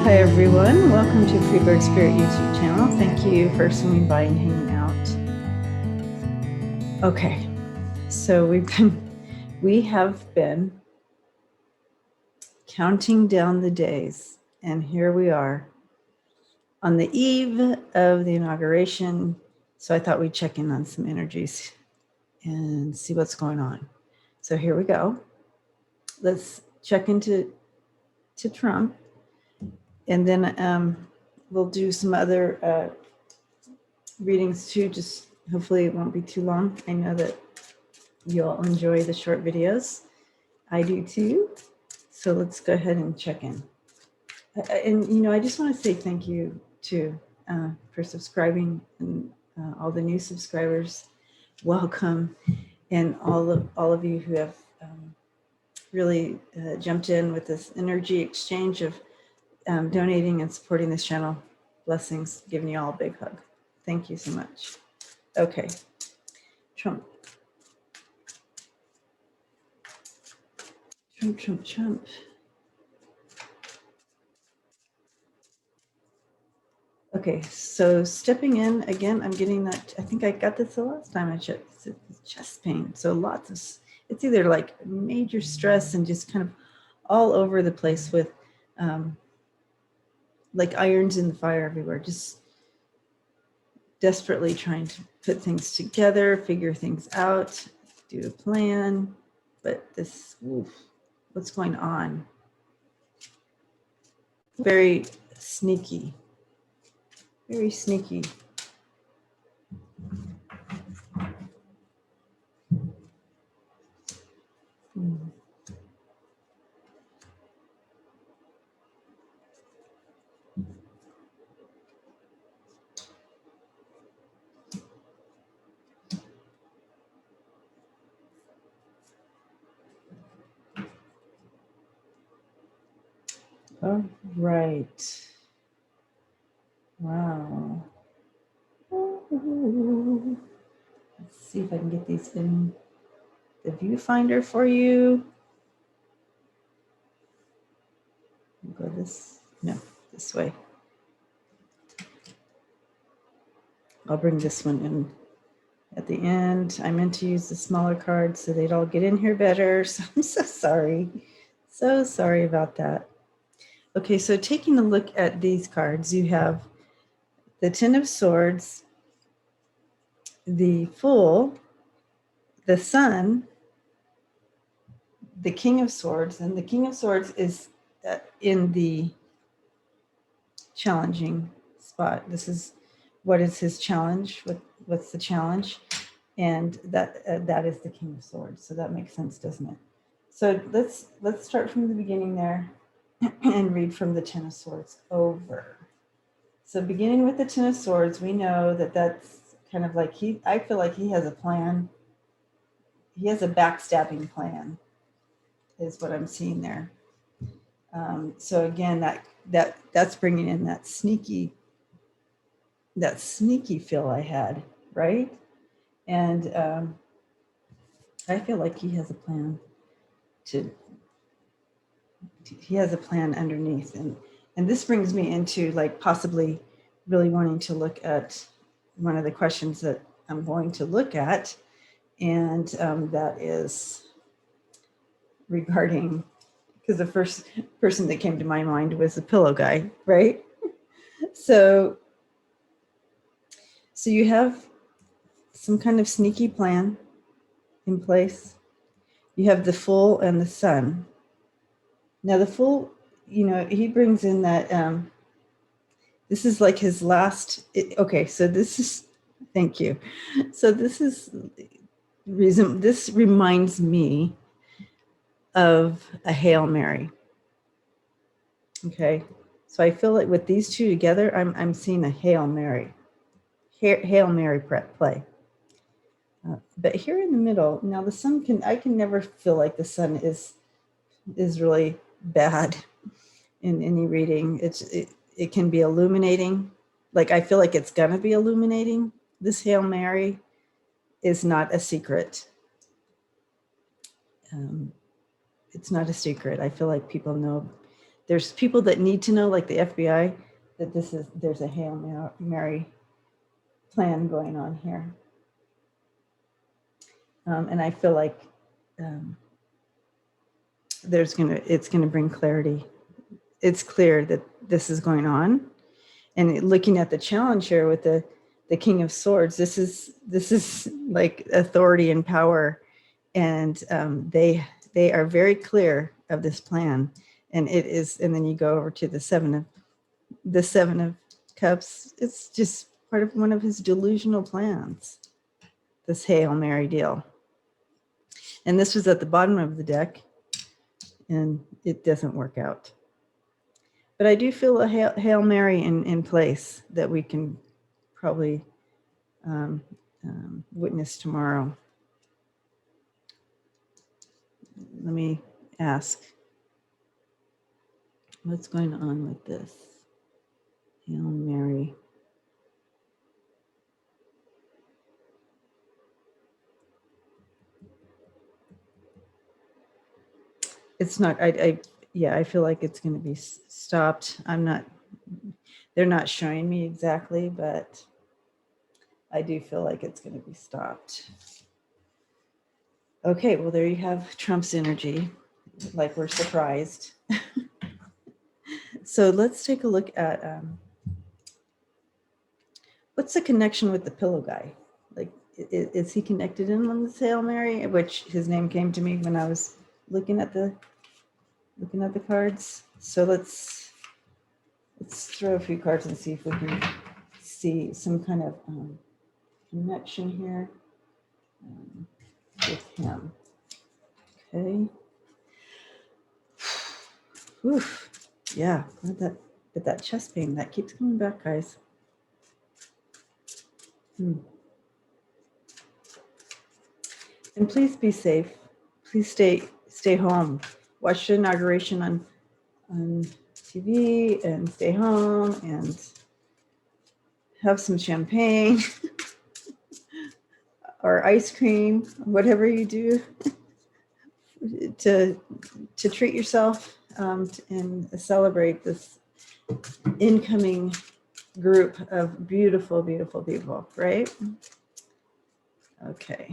Hi everyone, welcome to Freebird Spirit YouTube channel. Thank you for swinging by and hanging out. Okay, so we have been counting down the days, and here we are on the eve of the inauguration. So I thought we'd check in on some energies and see what's going on. So here we go. Let's check into Trump, and then we'll do some other readings too. Just hopefully it won't be too long. I know that you all enjoy the short videos. I do too. So let's go ahead and check in. And I just want to say thank you too for subscribing, and all the new subscribers. Welcome, and all of you who have really jumped in with this energy exchange of donating and supporting this channel. Blessings. Giving you all a big hug. Thank you so much. Okay, Trump. Trump. Okay, so stepping in again, I'm getting that. I think I got this the last time I checked. It's chest pain. So lots of, it's either like major stress and just kind of all over the place with like irons in the fire everywhere, just desperately trying to put things together, figure things out, do a plan. But this, oof, what's going on? Very sneaky. Very sneaky. All right. Wow. Let's see if I can get these in the viewfinder for you. Go this way. I'll bring this one in at the end. I meant to use the smaller cards so they'd all get in here better. So I'm so sorry. So sorry about that. Okay, so taking a look at these cards, you have the Ten of Swords, the Fool, the Sun, the King of Swords, and the King of Swords is in the challenging spot. This is what is his challenge? What's the challenge? And that is the King of Swords. So that makes sense, doesn't it? So let's start from the beginning there and read from the Ten of Swords over. So beginning with the Ten of Swords, we know that that's kind of like I feel like he has a plan. He has a backstabbing plan, is what I'm seeing there. So again, that's bringing in that sneaky feel I had, right? And I feel like he has a plan he has a plan underneath. And this brings me into like possibly really wanting to look at one of the questions that I'm going to look at. And that is regarding, because the first person that came to my mind was the pillow guy, right? So you have some kind of sneaky plan in place. You have the Fool and the Sun. Now the Fool, he brings in that, this is like his last, okay, so this is, thank you. So this reminds me of a Hail Mary. Okay, so I feel like with these two together, I'm seeing a Hail Mary play. But here in the middle, now the Sun I can never feel like the Sun is really bad in any reading. It can be illuminating. Like I feel like it's gonna be illuminating. This Hail Mary is not a secret. It's not a secret. I feel like people know there's people that need to know, like the FBI, that there's a Hail Mary plan going on here. And I feel like it's gonna bring clarity. It's clear that this is going on. And looking at the challenge here with the King of Swords, this is like authority and power, and they are very clear of this plan, and it is. And then you go over to the Seven of Cups. It's just part of one of his delusional plans. This Hail Mary deal, and this was at the bottom of the deck, and it doesn't work out. But I do feel a Hail Mary in place that we can probably witness tomorrow. Let me ask, what's going on with this Hail Mary? It's not, yeah, I feel like it's going to be stopped. They're not showing me exactly, but I do feel like it's going to be stopped. Okay, well, there you have Trump's energy, like we're surprised. So let's take a look at what's the connection with the pillow guy? Like, is he connected in on the Hail Mary, which his name came to me when I was looking at the cards? So let's throw a few cards and see if we can see some kind of connection here with him. Okay. Oof. Yeah, but that chest pain that keeps coming back, guys. And please be safe. Please stay home. Watch the inauguration on TV and stay home and have some champagne or ice cream, whatever you do to treat yourself and celebrate this incoming group of beautiful, beautiful people, right? Okay.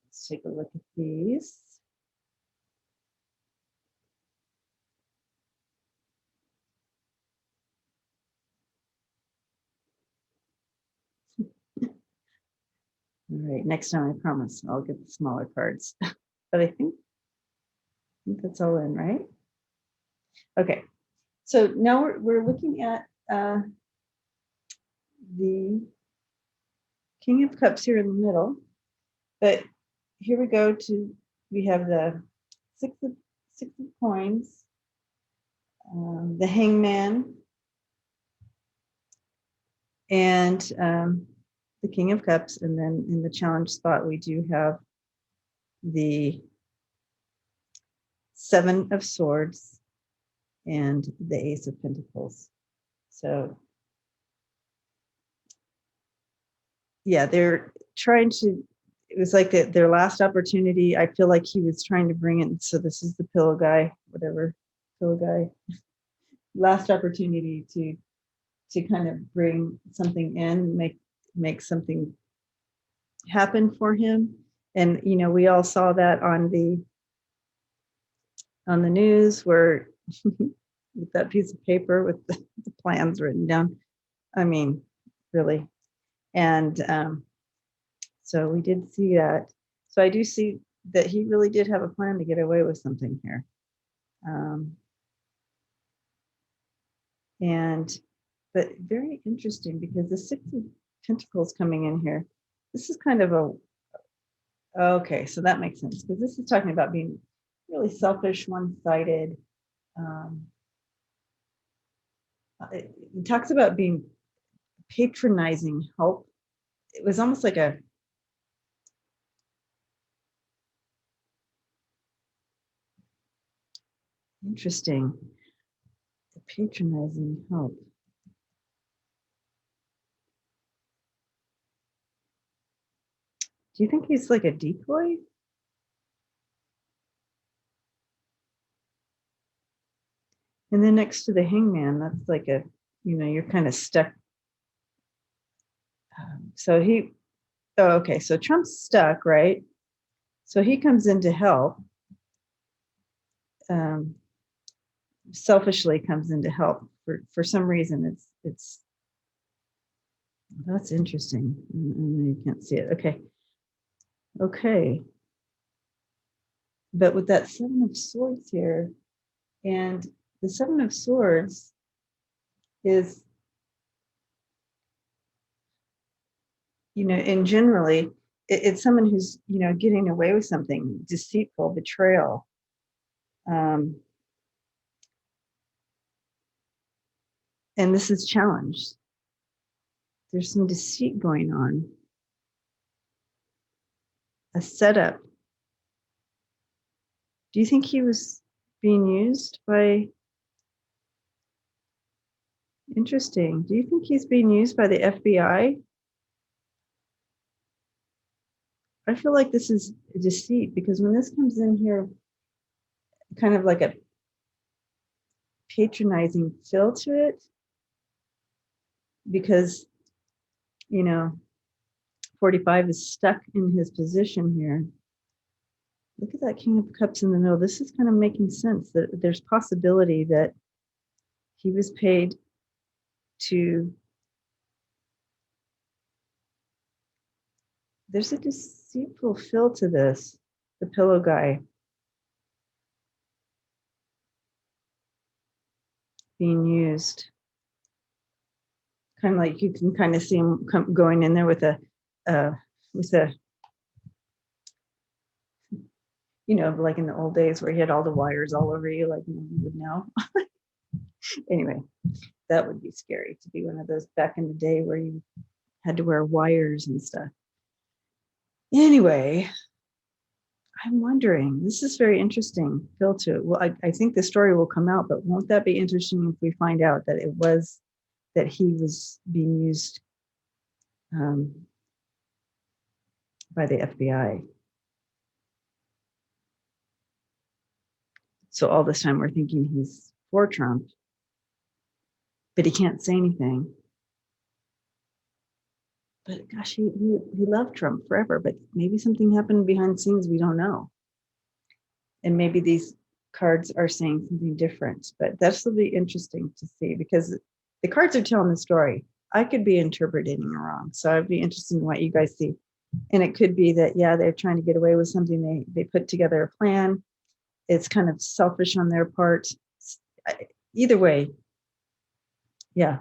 Let's take a look at these. All right, next time I promise I'll get the smaller cards. But I think that's all in, right? Okay, so now we're looking at the King of Cups here in the middle, but here we have the six of coins, the Hangman, and the King of Cups, and then in the challenge spot we do have the Seven of Swords and the Ace of Pentacles. So yeah, they're trying to, it was like their last opportunity. I feel like he was trying to bring it. So this is the pillow guy, whatever, pillow guy. Last opportunity to kind of bring something in, make something happen for him. And we all saw that on the news where with that piece of paper with the plans written down. I mean, really. And so we did see that. So I do see that he really did have a plan to get away with something here. But very interesting because the Pentacles coming in here. This is kind of a, okay, so that makes sense because this is talking about being really selfish, one-sided. It talks about being patronizing help. It was almost like a, interesting, patronizing help. Do you think he's like a decoy? And then next to the hangman, that's like a, you're kind of stuck. So okay, so Trump's stuck, right? So he comes in to help. Selfishly comes in to help for some reason. It's that's interesting. You can't see it. Okay. But with that Seven of Swords here, and the Seven of Swords is, and generally it's someone who's, getting away with something, deceitful, betrayal. And this is challenged. There's some deceit going on. A setup. Do you think he was being used by, interesting. Do you think he's being used by the FBI? I feel like this is a deceit because when this comes in here, kind of like a patronizing feel to it, because, 45 is stuck in his position here. Look at that King of Cups in the middle. This is kind of making sense that there's possibility that he was paid to, there's a deceitful feel to this, the pillow guy being used. Kind of like you can kind of see him going in there with a, like in the old days where he had all the wires all over you, like no one would know. Anyway, that would be scary to be one of those back in the day where you had to wear wires and stuff. Anyway, I'm wondering, this is very interesting, Phil, too. Well, I think the story will come out, but won't that be interesting if we find out that that he was being used by the FBI? So all this time we're thinking he's for Trump, but he can't say anything. But gosh, he loved Trump forever, but maybe something happened behind the scenes we don't know. And maybe these cards are saying something different, but that's will be interesting to see because the cards are telling the story. I could be interpreting it wrong. So I'd be interested in what you guys see. And it could be that, yeah, they're trying to get away with something. They put together a plan. It's kind of selfish on their part. Either way, yeah.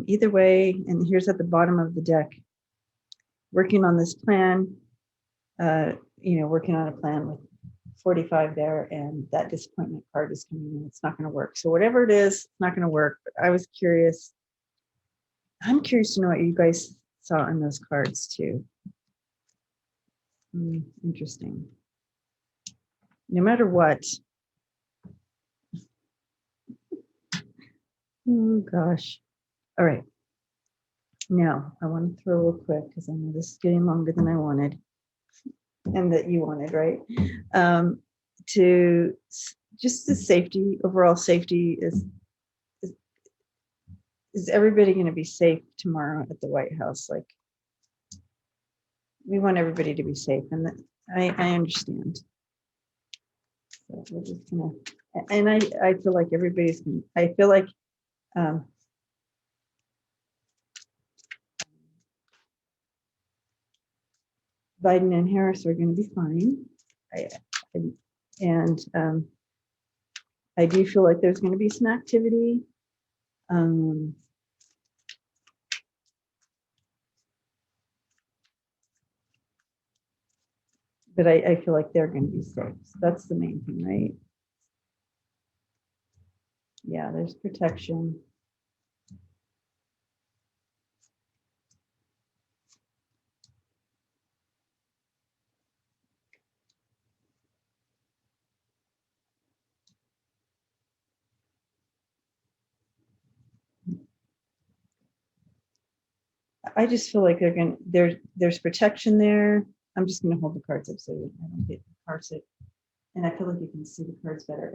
Either way, and here's at the bottom of the deck, working on this plan, working on a plan with 45 there, and that disappointment card is coming in. It's not going to work. So whatever it is, it's not going to work. But I was curious. I'm curious to know what you guys saw in those cards too. Interesting. No matter what. Oh gosh. All right. Now I want to throw real quick because I know this is getting longer than I wanted, and that you wanted, right? To just the safety, overall safety is everybody going to be safe tomorrow at the White House? Like, we want everybody to be safe, and I understand. So we're just gonna, and I feel like everybody's. I feel like Biden and Harris are going to be fine. I do feel like there's going to be some activity. But I feel like they're going to be safe. So that's the main thing, right? Yeah, there's protection. I just feel like there's protection there. I'm just going to hold the cards up so I don't get car sick. And I feel like you can see the cards better.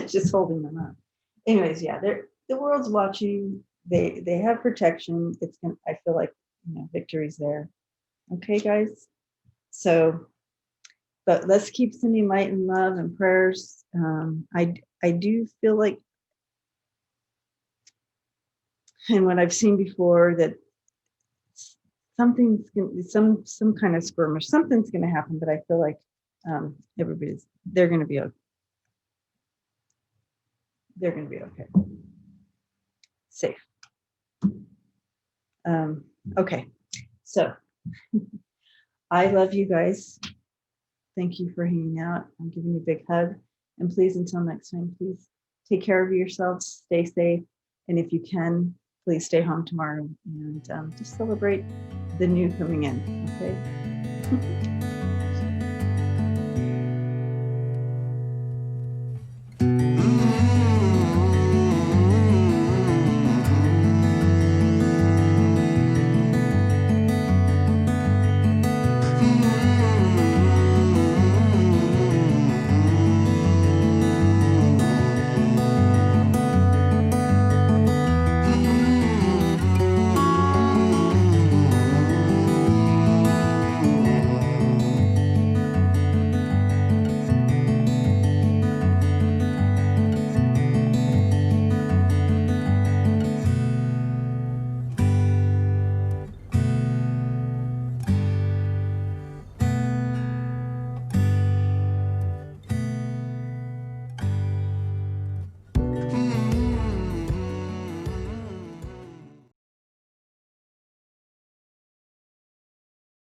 Just holding them up. Anyways, yeah, the world's watching. They have protection. It's gonna. I feel like victory's there. Okay, guys. So, but let's keep sending light and love and prayers. I do feel like, and what I've seen before, that something's gonna some kind of skirmish, something's gonna happen. But I feel like they're gonna be okay. They're gonna be okay. Safe. Okay, so I love you guys. Thank you for hanging out. I'm giving you a big hug. And please, until next time, please take care of yourselves, stay safe. And if you can, please stay home tomorrow and just celebrate the new coming in. Okay.